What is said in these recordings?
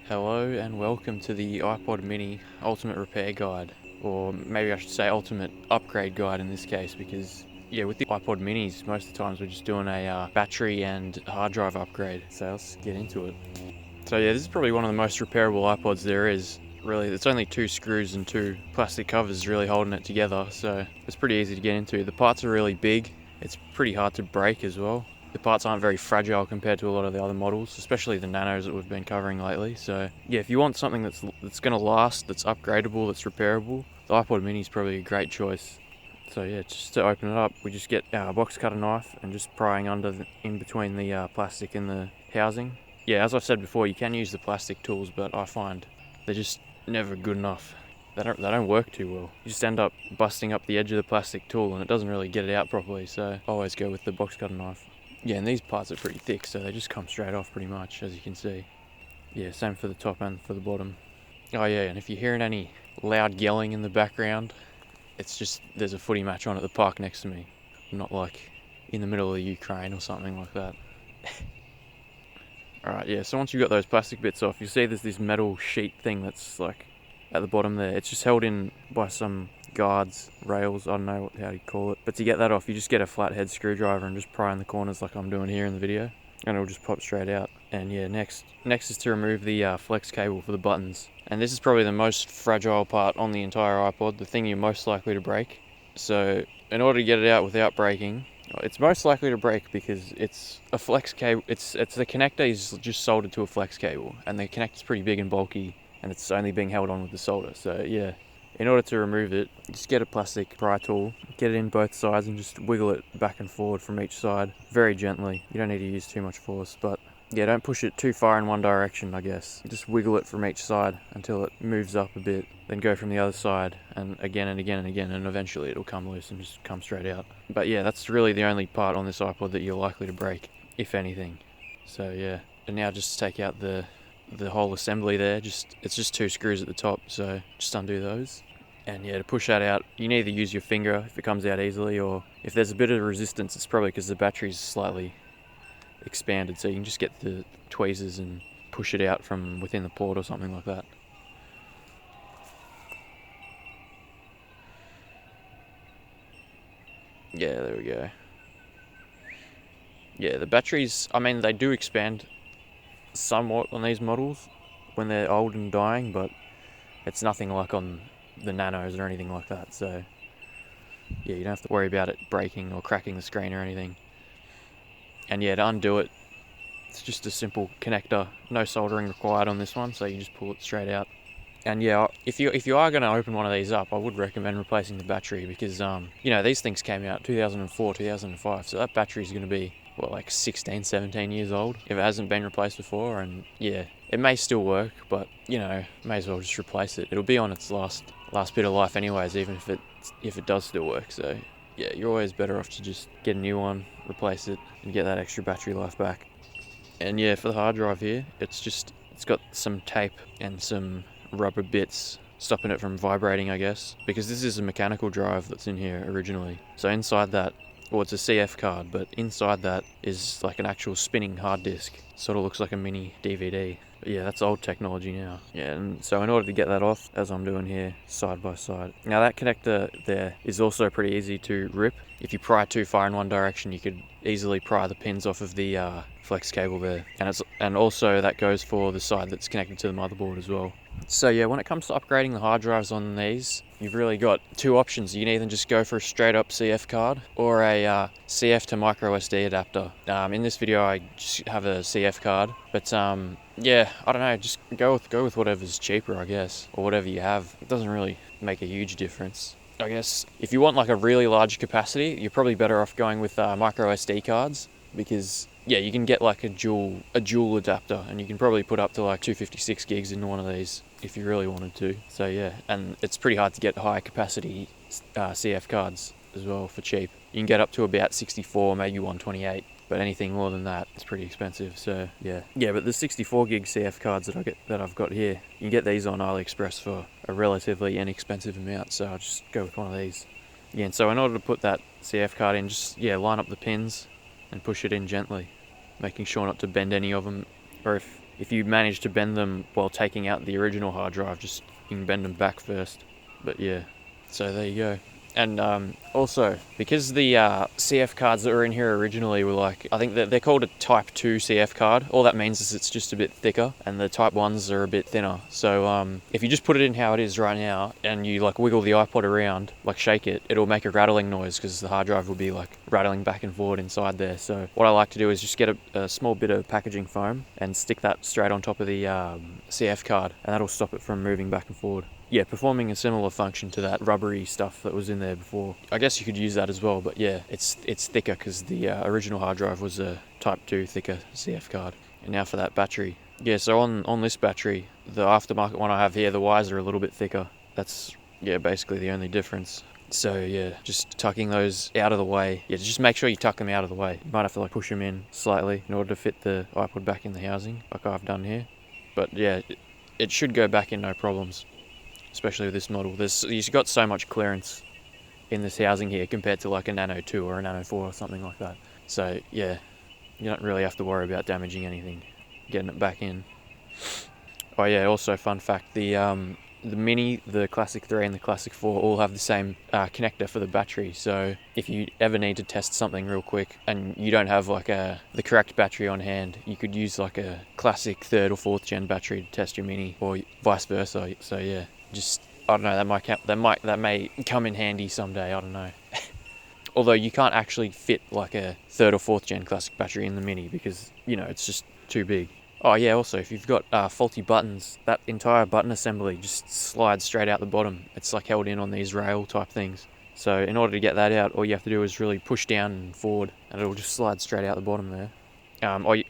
Hello and welcome to the iPod mini ultimate repair guide, or maybe I should say ultimate upgrade guide in this case, because with the iPod minis most of the times we're just doing a battery and hard drive upgrade, so let's get into it. So this is probably one of the most repairable iPods there is. Really, it's only 2 screws and 2 plastic covers really holding it together, so it's pretty easy to get into. The parts are really big, it's pretty hard to break as well. The parts aren't very fragile compared to a lot of the other models, especially the nanos that we've been covering lately. So if you want something that's going to last, that's upgradable, that's repairable, the iPod mini is probably a great choice. So just to open it up, we just get our box cutter knife and just prying in between the plastic and the housing. As I've said before, you can use the plastic tools, but I find they're just never good enough. They don't work too well. You just end up busting up the edge of the plastic tool and it doesn't really get it out properly, so I always go with the box cutter knife. And these parts are pretty thick, so they just come straight off pretty much, as you can see. Same for the top and for the bottom. And if you're hearing any loud yelling in the background, it's just there's a footy match on at the park next to me. I'm not like in the middle of the Ukraine or something like that. Alright, so once you've got those plastic bits off, you see there's this metal sheet thing that's like at the bottom there. It's just held in by some guards, rails, I don't know how you call it. But to get that off, you just get a flathead screwdriver and just pry in the corners like I'm doing here in the video, and it'll just pop straight out. And next is to remove the flex cable for the buttons. And this is probably the most fragile part on the entire iPod, the thing you're most likely to break. So in order to get it out without breaking, it's most likely to break because it's a flex cable. It's the connector is just soldered to a flex cable, and the connector's pretty big and bulky, and it's only being held on with the solder. So in order to remove it, just get a plastic pry tool, get it in both sides and just wiggle it back and forward from each side very gently. You don't need to use too much force, but don't push it too far in one direction, I guess. Just wiggle it from each side until it moves up a bit, then go from the other side and again and again and again, and eventually it'll come loose and just come straight out. But that's really the only part on this iPod that you're likely to break, if anything. So and now just take out the whole assembly there. It's just 2 screws at the top, so just undo those. And to push that out, you can either use your finger if it comes out easily, or if there's a bit of resistance, it's probably because the battery's slightly expanded, so you can just get the tweezers and push it out from within the port or something like that. There we go. The batteries, I mean, they do expand somewhat on these models when they're old and dying, but it's nothing like on the nanos or anything like that, so you don't have to worry about it breaking or cracking the screen or anything. And to undo it, it's just a simple connector, no soldering required on this one, so you just pull it straight out. And if you are going to open one of these up, I would recommend replacing the battery, because these things came out 2004, 2005, so that battery is going to be like 16, 17 years old if it hasn't been replaced before. And it may still work, but may as well just replace it. It'll be on its last bit of life anyways, even if it does still work. So you're always better off to just get a new one, replace it, and get that extra battery life back. And for the hard drive here, it's got some tape and some rubber bits stopping it from vibrating, I guess, because this is a mechanical drive that's in here originally. So inside that, it's a CF card, but inside that is like an actual spinning hard disk. Sort of looks like a mini DVD. But that's old technology now. And so in order to get that off, as I'm doing here, side by side. Now that connector there is also pretty easy to rip. If you pry too far in one direction, you could easily pry the pins off of the flex cable there. And also that goes for the side that's connected to the motherboard as well. So when it comes to upgrading the hard drives on these, you've really got 2 options. You can either just go for a straight up CF card or a CF to micro SD adapter. In this video I just have a CF card, but I don't know, just go with whatever's cheaper, I guess, or whatever you have. It doesn't really make a huge difference. I guess if you want like a really large capacity, you're probably better off going with micro SD cards, because you can get like a dual adapter, and you can probably put up to like 256 gigs into one of these if you really wanted to. So and it's pretty hard to get high capacity CF cards as well for cheap. You can get up to about 64, maybe 128, but anything more than that is pretty expensive. So but the 64 gig CF cards that I've got here, you can get these on AliExpress for a relatively inexpensive amount, so I'll just go with one of these. And so in order to put that CF card in, just line up the pins and push it in gently, making sure not to bend any of them, or if you manage to bend them while taking out the original hard drive, just you can bend them back first. But yeah, so there you go. And also, because the CF cards that were in here originally were like, I think they're called a Type 2 CF card. All that means is it's just a bit thicker, and the Type 1s are a bit thinner. So if you just put it in how it is right now, and you like wiggle the iPod around, like shake it, it'll make a rattling noise because the hard drive will be like rattling back and forward inside there. So what I like to do is just get a small bit of packaging foam and stick that straight on top of the CF card, and that'll stop it from moving back and forward. Yeah, performing a similar function to that rubbery stuff that was in there before. I guess you could use that as well, but yeah, it's thicker because the original hard drive was a Type 2 thicker CF card. And now for that battery. Yeah, so on this battery, the aftermarket one I have here, the wires are a little bit thicker. That's, yeah, basically the only difference. So yeah, just tucking those out of the way. Yeah, just make sure you tuck them out of the way. You might have to like push them in slightly in order to fit the iPod back in the housing, like I've done here. But yeah, it should go back in no problems. Especially with this model. You've got so much clearance in this housing here compared to like a Nano 2 or a Nano 4 or something like that. So yeah, you don't really have to worry about damaging anything, getting it back in. Oh yeah, also fun fact, the Mini, the Classic 3 and the Classic 4 all have the same connector for the battery. So if you ever need to test something real quick and you don't have like the correct battery on hand, you could use like a Classic 3rd or 4th gen battery to test your Mini, or vice versa. So yeah. Just, I don't know, that may come in handy someday, I don't know. Although you can't actually fit like a 3rd or 4th gen classic battery in the Mini because, you know, it's just too big. Oh yeah, also if you've got faulty buttons, that entire button assembly just slides straight out the bottom. It's like held in on these rail type things. So in order to get that out, all you have to do is really push down and forward and it'll just slide straight out the bottom there.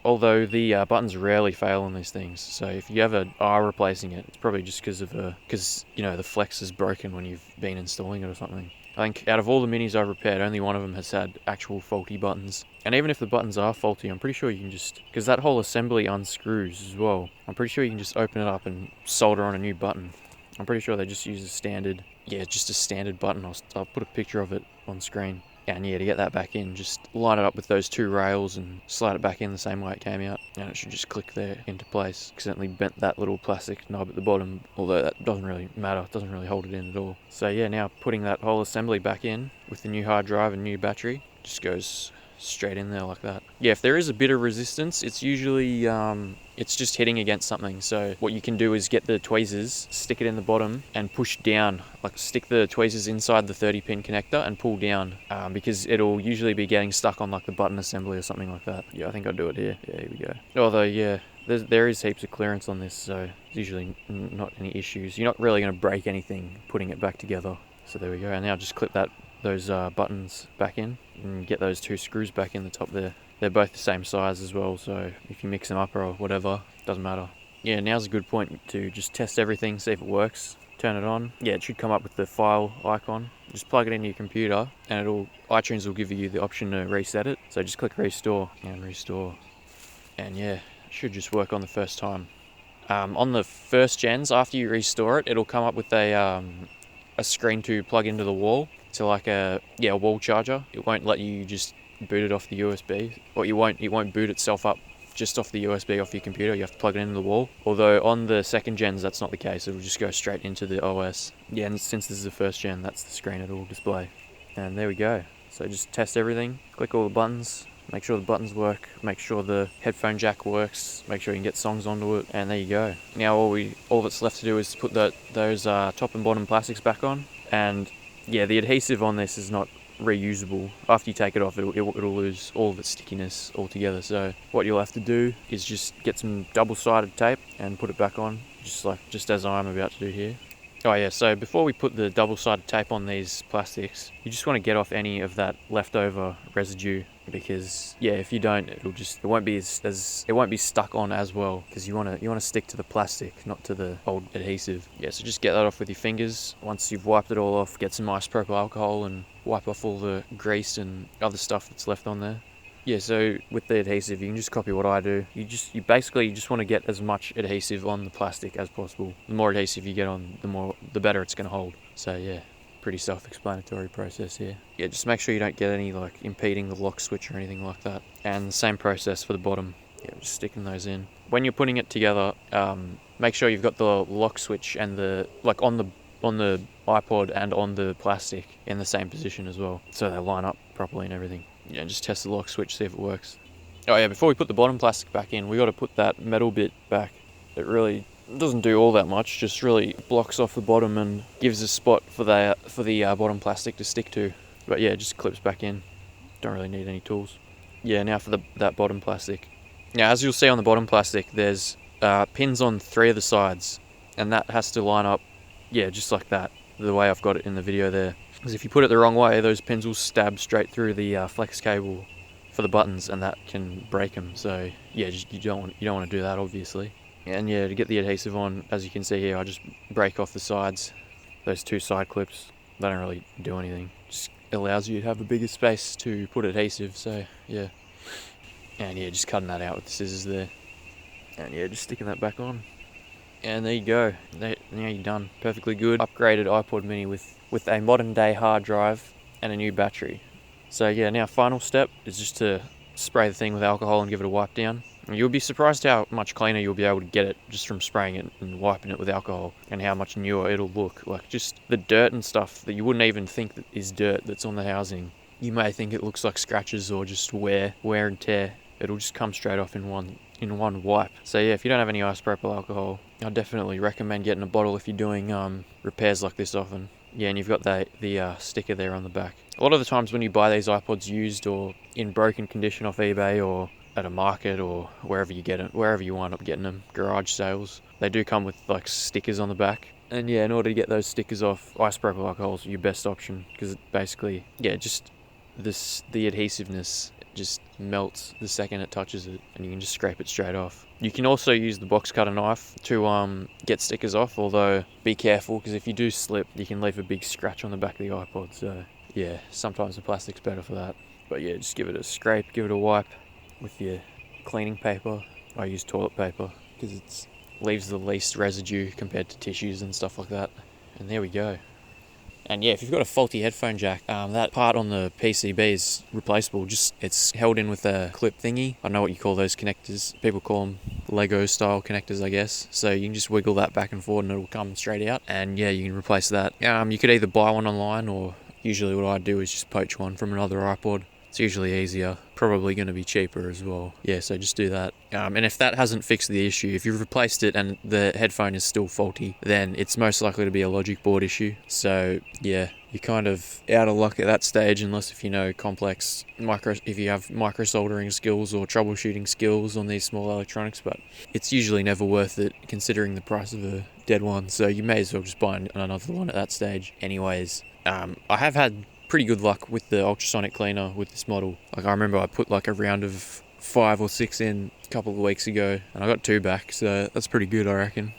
Although the buttons rarely fail on these things, so if you ever are replacing it, it's probably just because you know the flex is broken when you've been installing it or something. I think out of all the Minis I've repaired, only one of them has had actual faulty buttons. And even if the buttons are faulty, I'm pretty sure you can just, because that whole assembly unscrews as well, I'm pretty sure you can just open it up and solder on a new button. I'm pretty sure they just use just a standard button. I'll put a picture of it on screen. And yeah, to get that back in, just line it up with those two rails and slide it back in the same way it came out. And it should just click there into place. Accidentally bent that little plastic knob at the bottom, although that doesn't really matter. It doesn't really hold it in at all. So yeah, now putting that whole assembly back in with the new hard drive and new battery, just goes straight in there like that. Yeah, if there is a bit of resistance, it's usually it's just hitting against something. So what you can do is get the tweezers, stick it in the bottom and push down, like stick the tweezers inside the 30 pin connector and pull down, because it'll usually be getting stuck on like the button assembly or something like that. Yeah, I think I'll do it here. Yeah, here we go. Although yeah, there is heaps of clearance on this, so there's usually not any issues. You're not really going to break anything putting it back together. So there we go. And now just clip those buttons back in and get those two screws back in the top there. They're both the same size as well, so if you mix them up or whatever, doesn't matter. Yeah, now's a good point to just test everything, see if it works. Turn it on. Yeah, it should come up with the file icon. Just plug it into your computer and iTunes will give you the option to reset it. So just click restore and restore. And yeah, it should just work on the first time. On the first gens, after you restore it, it'll come up with a screen to plug into the wall. To like a wall charger. It won't let you just boot it off the USB, or it won't boot itself up just off the USB off your computer. You have to plug it into the wall. Although on the second gens that's not the case. It'll just go straight into the OS. Yeah, and since this is the first gen, that's the screen it'll display. And there we go. So just test everything. Click all the buttons. Make sure the buttons work. Make sure the headphone jack works. Make sure you can get songs onto it. And there you go. Now all that's left to do is put those top and bottom plastics back on. And yeah, the adhesive on this is not reusable. After you take it off, it'll lose all of its stickiness altogether. So what you'll have to do is just get some double-sided tape and put it back on, just as I'm about to do here. Oh yeah, so before we put the double-sided tape on these plastics, you just want to get off any of that leftover residue, because yeah, if you don't, it won't be stuck on as well, because you want to stick to the plastic, not to the old adhesive. Yeah, so just get that off with your fingers. Once you've wiped it all off, get some isopropyl alcohol and wipe off all the grease and other stuff that's left on there. Yeah, so with the adhesive, you can just copy what I do. You basically just want to get as much adhesive on the plastic as possible. The more adhesive you get on, the better it's going to hold. So yeah, pretty self-explanatory process here. Yeah, just make sure you don't get any like impeding the lock switch or anything like that. And the same process for the bottom. Yeah, just sticking those in. when you're putting it together, make sure you've got the lock switch and the on the iPod and on the plastic in the same position as well, so they line up properly and everything. Yeah, just test the lock switch, see if it works. Oh yeah, before we put the bottom plastic back in, we got to put that metal bit back. It really doesn't do all that much, just really blocks off the bottom and gives a spot for the bottom plastic to stick to. But yeah, it just clips back in. Don't really need any tools. Yeah, now for that bottom plastic. Now, as you'll see on the bottom plastic, there's pins on 3 of the sides, and that has to line up, yeah, just like that, the way I've got it in the video there. Because if you put it the wrong way, those pins will stab straight through the flex cable for the buttons, and that can break them. So yeah, you don't want to do that, obviously. And yeah, to get the adhesive on, as you can see here, I just break off the sides. Those 2 side clips, they don't really do anything. Just allows you to have a bigger space to put adhesive. So yeah, and yeah, just cutting that out with the scissors there, and yeah, just sticking that back on. And there you go. Now you're done. Perfectly good. Upgraded iPod mini with a modern day hard drive and a new battery. So yeah, now final step is just to spray the thing with alcohol and give it a wipe down. And you'll be surprised how much cleaner you'll be able to get it just from spraying it and wiping it with alcohol, and how much newer it'll look. Like, just the dirt and stuff that you wouldn't even think that is dirt that's on the housing. You may think it looks like scratches or just wear and tear. It'll just come straight off in one wipe. So yeah, if you don't have any isopropyl alcohol, I definitely recommend getting a bottle if you're doing repairs like this often. Yeah, and you've got the sticker there on the back. A lot of the times when you buy these iPods used or in broken condition off eBay or at a market or wherever you get it, wherever you wind up getting them, garage sales, they do come with like stickers on the back. And yeah, in order to get those stickers off, isopropyl alcohol is your best option, because it basically, yeah, just the adhesiveness just melts the second it touches it, and you can just scrape it straight off. You can also use the box cutter knife to get stickers off, although be careful, because if you do slip, you can leave a big scratch on the back of the iPod. So yeah, sometimes the plastic's better for that. But yeah, just give it a scrape, give it a wipe with your cleaning paper. I use toilet paper because it leaves the least residue compared to tissues and stuff like that. And there we go. And yeah, if you've got a faulty headphone jack, that part on the PCB is replaceable. Just, it's held in with a clip thingy. I don't know what you call those connectors. People call them Lego style connectors, I guess. So you can just wiggle that back and forth and it'll come straight out. And yeah, you can replace that. You could either buy one online, or usually what I do is just poach one from another iPod. It's usually easier, probably going to be cheaper as well. Yeah, so just do that. And if that hasn't fixed the issue, if you've replaced it and the headphone is still faulty, then it's most likely to be a logic board issue. So yeah, you're kind of out of luck at that stage, unless if you know if you have micro soldering skills or troubleshooting skills on these small electronics. But it's usually never worth it considering the price of a dead one. So you may as well just buy another one at that stage. Anyways, I have had pretty good luck with the ultrasonic cleaner with this model. Like, I remember I put like a round of 5 or 6 in a couple of weeks ago, and I got 2 back, so that's pretty good, I reckon.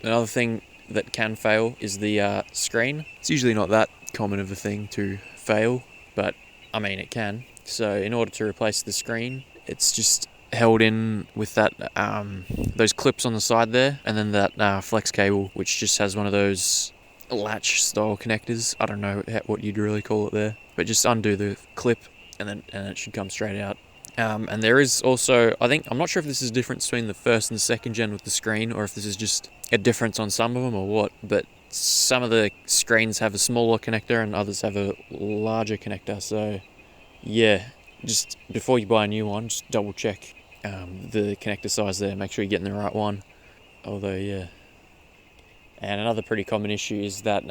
Another thing that can fail is the screen. It's usually not that common of a thing to fail, but I mean, it can. So in order to replace the screen, it's just held in with that those clips on the side there, and then that flex cable, which just has one of those latch style connectors. I don't know what you'd really call it there, but just undo the clip and it should come straight out. And there is also, I'm not sure if this is a difference between the first and the second gen with the screen, or if this is just a difference on some of them or what, but some of the screens have a smaller connector and others have a larger connector. So yeah, just before you buy a new one, just double check the connector size there, make sure you're getting the right one. Although yeah. And another pretty common issue is that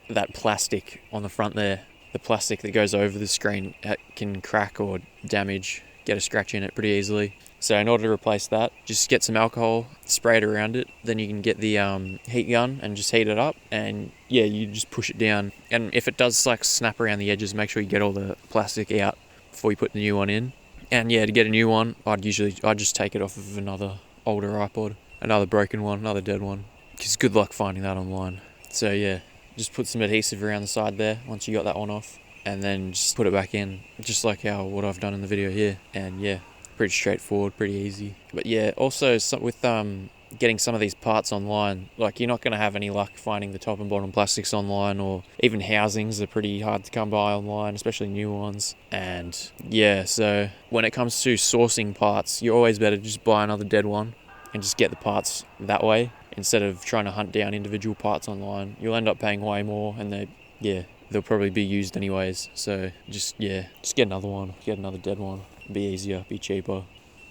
that plastic on the front there, the plastic that goes over the screen, can crack or damage, get a scratch in it pretty easily. So in order to replace that, just get some alcohol, spray it around it, then you can get the heat gun and just heat it up, and yeah, you just push it down. And if it does like snap around the edges, make sure you get all the plastic out before you put the new one in. And yeah, to get a new one, I'd just take it off of another older iPod, another broken one, another dead one. Because good luck finding that online. So yeah, just put some adhesive around the side there once you got that one off, and then just put it back in, just like what I've done in the video here. And yeah, pretty straightforward, pretty easy. But yeah, also with the getting some of these parts online. Like, you're not going to have any luck finding the top and bottom plastics online, or even housings are pretty hard to come by online, especially new ones. And yeah, so when it comes to sourcing parts, you're always better to just buy another dead one and just get the parts that way, instead of trying to hunt down individual parts online. You'll end up paying way more, and they'll probably be used anyways. So just get another one, get another dead one. Be easier, be cheaper.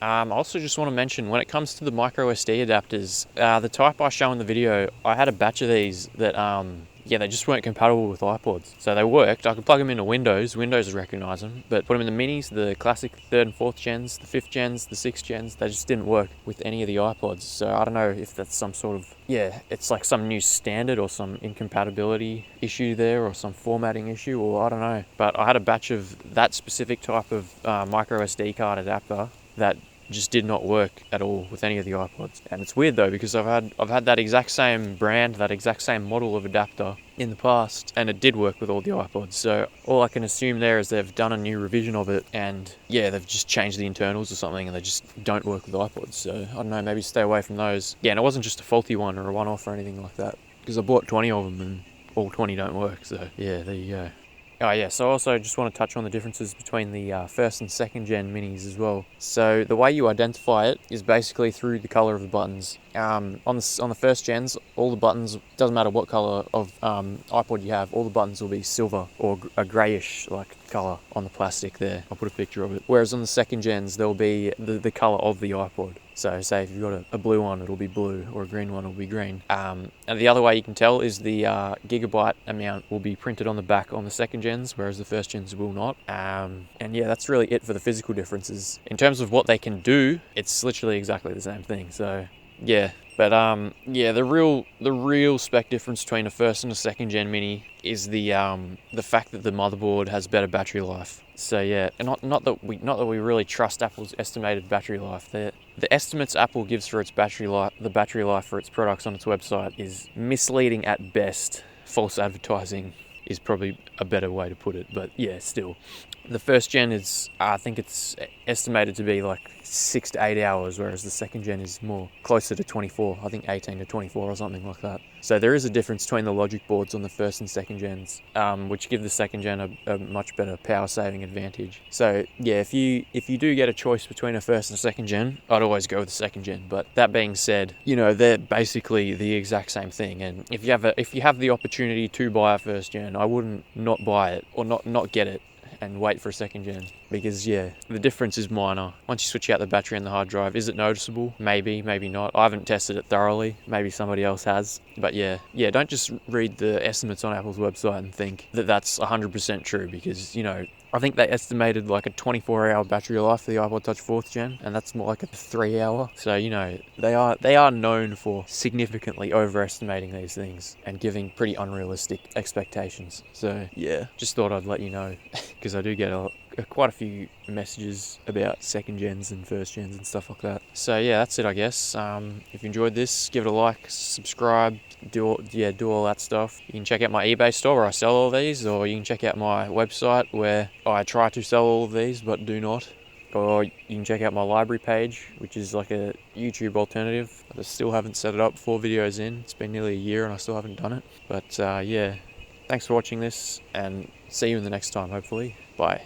I also just want to mention, when it comes to the micro SD adapters, the type I show in the video, I had a batch of these that they just weren't compatible with iPods. So they worked. I could plug them into Windows would recognize them, but put them in the minis, the classic 3rd and 4th gens, the 5th gens, the 6th gens, they just didn't work with any of the iPods. So I don't know if that's some sort of, it's like some new standard or some incompatibility issue there, or some formatting issue, or I don't know. But I had a batch of that specific type of micro SD card adapter that just did not work at all with any of the iPods. And it's weird though, because I've had that exact same brand, that exact same model of adapter in the past, and it did work with all the iPods. So all I can assume there is they've done a new revision of it, and they've just changed the internals or something, and they just don't work with iPods. So I don't know, maybe stay away from those. And it wasn't just a faulty one or a one-off or anything like that, because I bought 20 of them and all 20 don't work. So there you go. Oh yeah, so I also just want to touch on the differences between the 1st and 2nd gen minis as well. So the way you identify it is basically through the color of the buttons. On the 1st gens, all the buttons, doesn't matter what color of iPod you have, all the buttons will be silver or a greyish like color on the plastic there. I'll put a picture of it. Whereas on the 2nd gens, there'll be the color of the iPod. So say if you've got a blue one, it'll be blue, or a green one, it'll be green. And the other way you can tell is the gigabyte amount will be printed on the back on the 2nd gens, whereas the 1st gens will not. And that's really it for the physical differences. In terms of what they can do, it's literally exactly the same thing. So but the real spec difference between a 1st and a 2nd gen mini is the fact that the motherboard has better battery life. So and not that we really trust Apple's estimated battery life. The estimates Apple gives for its battery life for its products on its website is misleading at best. False advertising is probably a better way to put it, but still. The 1st gen is, I think it's estimated to be like 6 to 8 hours, whereas the 2nd gen is more closer to 24, I think 18 to 24 or something like that. So there is a difference between the logic boards on the 1st and 2nd gens, which give the 2nd gen a much better power saving advantage. So if you do get a choice between a 1st and a 2nd gen, I'd always go with the 2nd gen. But that being said, they're basically the exact same thing. And if you have the opportunity to buy a 1st gen, I wouldn't not buy it or not get it and wait for a 2nd gen, because the difference is minor. Once you switch out the battery and the hard drive, is it noticeable? Maybe not. I haven't tested it thoroughly. Maybe somebody else has. But don't just read the estimates on Apple's website and think that that's 100% true, because I think they estimated like a 24-hour battery life for the iPod Touch 4th gen, and that's more like a 3-hour. So they are known for significantly overestimating these things and giving pretty unrealistic expectations. So just thought I'd let you know, because I do get quite a few messages about 2nd gens and 1st gens and stuff like that. So that's it, I guess. If you enjoyed this, give it a like, subscribe, do all that stuff. You can check out my eBay store where I sell all these, or you can check out my website where I try to sell all of these but do not. Or you can check out my library page, which is like a YouTube alternative. I still haven't set it up 4 videos in. It's been nearly a year and I still haven't done it. But thanks for watching this, and see you in the next time, hopefully. Bye.